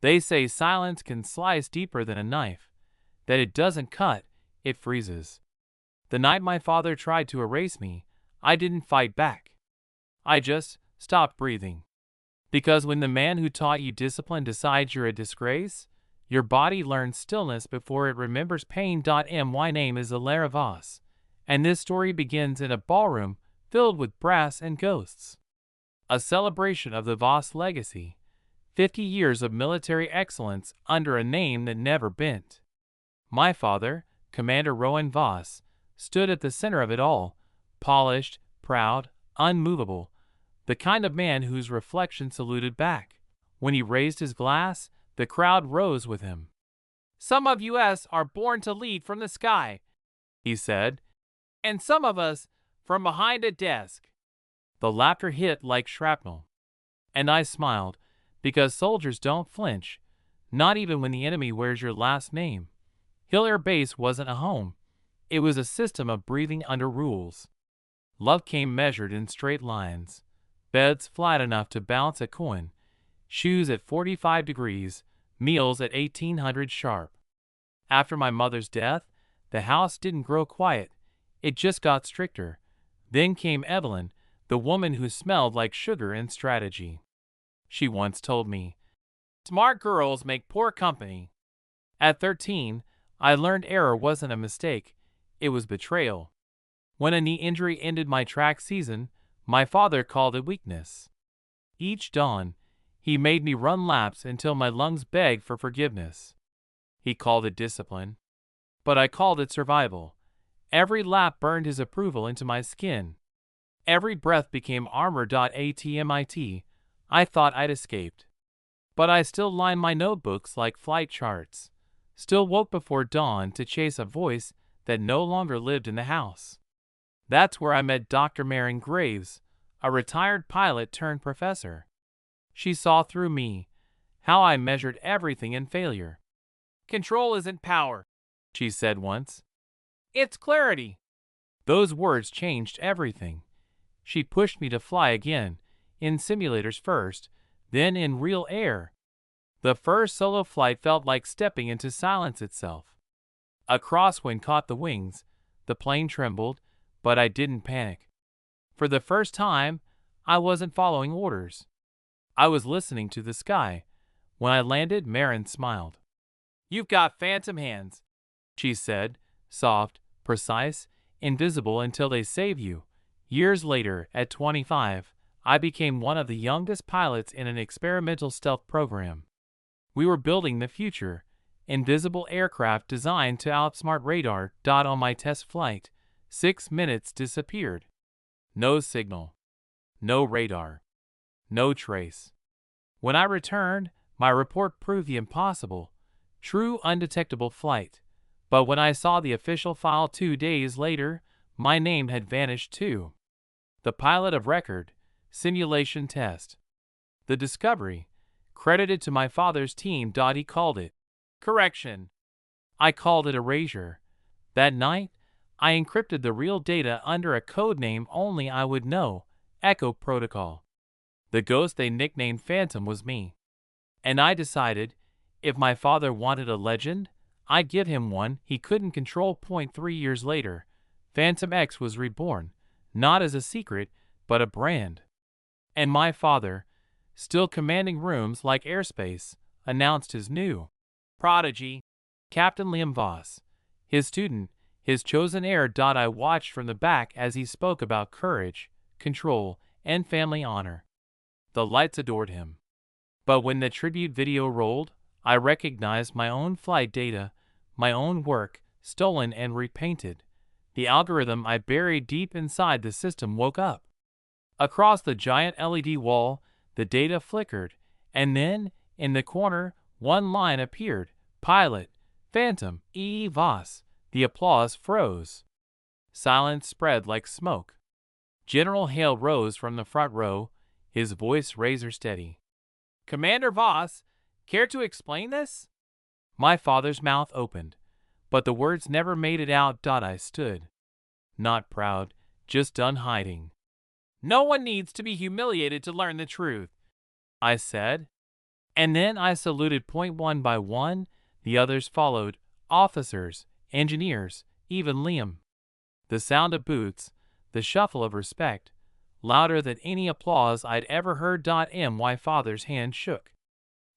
They say silence can slice deeper than a knife, that it doesn't cut, it freezes. The night my father tried to erase me, I didn't fight back. I just stopped breathing. Because when the man who taught you discipline decides you're a disgrace, your body learns stillness before it remembers pain. My name is Elara Voss, and this story begins in a ballroom filled with brass and ghosts. A celebration of the Voss legacy, 50 years of military excellence under a name that never bent. My father, Commander Rowan Voss, stood at the center of it all, polished, proud, unmovable, the kind of man whose reflection saluted back. When he raised his glass, the crowd rose with him. "Some of us are born to lead from the sky," he said, "and some of us from behind a desk." The laughter hit like shrapnel. And I smiled, because soldiers don't flinch, not even when the enemy wears your last name. Hill Air Base wasn't a home. It was a system of breathing under rules. Love came measured in straight lines, beds flat enough to balance a coin, shoes at 45 degrees, meals at 1800 sharp. After my mother's death, the house didn't grow quiet. It just got stricter. Then came Evelyn, the woman who smelled like sugar and strategy. She once told me, "Smart girls make poor company." At 13, I learned error wasn't a mistake, it was betrayal. When a knee injury ended my track season, my father called it weakness. Each dawn, he made me run laps until my lungs begged for forgiveness. He called it discipline, but I called it survival. Every lap burned his approval into my skin. Every breath became armor. Atmit, I thought I'd escaped. But I still lined my notebooks like flight charts, still woke before dawn to chase a voice that no longer lived in the house. That's where I met Dr. Marin Graves, a retired pilot turned professor. She saw through me, how I measured everything in failure. "Control isn't power," she said once. "It's clarity." Those words changed everything. She pushed me to fly again, in simulators first, then in real air. The first solo flight felt like stepping into silence itself. A crosswind caught the wings, the plane trembled, but I didn't panic. For the first time, I wasn't following orders. I was listening to the sky. When I landed, Marin smiled. "You've got phantom hands," she said, soft, precise, invisible until they save you. Years later, at 25, I became one of the youngest pilots in an experimental stealth program. We were building the future, invisible aircraft designed to outsmart radar. On my test flight, 6 minutes disappeared. No signal. No radar. No trace. When I returned, my report proved the impossible. True undetectable flight. But when I saw the official file 2 days later, my name had vanished too. The pilot of record, simulation test. The discovery, credited to my father's team. He called it correction. I called it erasure. That night, I encrypted the real data under a code name only I would know, Echo Protocol. The ghost they nicknamed Phantom was me. And I decided, if my father wanted a legend, I'd give him one he couldn't control. 3 years later, Phantom X was reborn, not as a secret, but a brand. And my father, still commanding rooms like airspace, announced his new prodigy, Captain Liam Voss, his student, his chosen heir. I watched from the back as he spoke about courage, control, and family honor. The lights adored him. But when the tribute video rolled, I recognized my own flight data, my own work, stolen and repainted. The algorithm I buried deep inside the system woke up. Across the giant LED wall, the data flickered, and then, in the corner, one line appeared, Pilot, Phantom, E. Voss. The applause froze. Silence spread like smoke. General Hale rose from the front row, his voice razor steady. "Commander Voss, care to explain this?" My father's mouth opened, but the words never made it out. I stood. Not proud, just done hiding. "No one needs to be humiliated to learn the truth," I said. And then I saluted point one by one, the others followed, officers, engineers, even Liam. The sound of boots, the shuffle of respect, louder than any applause I'd ever heard. My father's hand shook.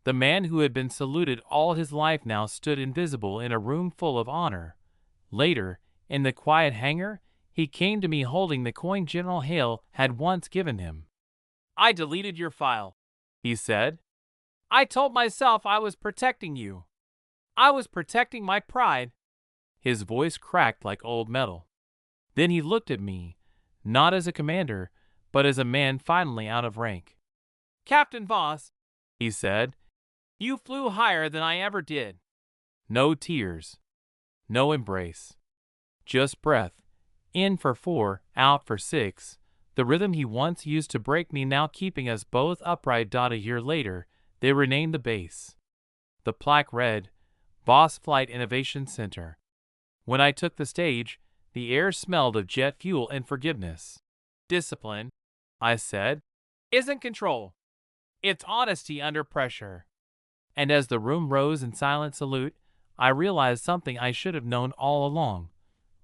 The man who had been saluted all his life now stood invisible in a room full of honor. Later, in the quiet hangar, he came to me holding the coin General Hale had once given him. "I deleted your file," he said. "I told myself I was protecting you. I was protecting my pride." His voice cracked like old metal. Then he looked at me, not as a commander, but as a man finally out of rank. "Captain Voss," he said, "you flew higher than I ever did." No tears. No embrace. Just breath. In for 4, out for 6. The rhythm he once used to break me now keeping us both upright. A year later, they renamed the base. The plaque read, Voss Flight Innovation Center. When I took the stage, the air smelled of jet fuel and forgiveness. "Discipline," I said, "isn't control. It's honesty under pressure." And as the room rose in silent salute, I realized something I should have known all along.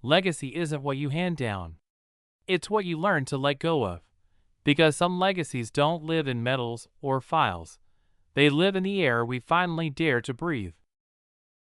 Legacy isn't what you hand down. It's what you learn to let go of. Because some legacies don't live in medals or files. They live in the air we finally dare to breathe.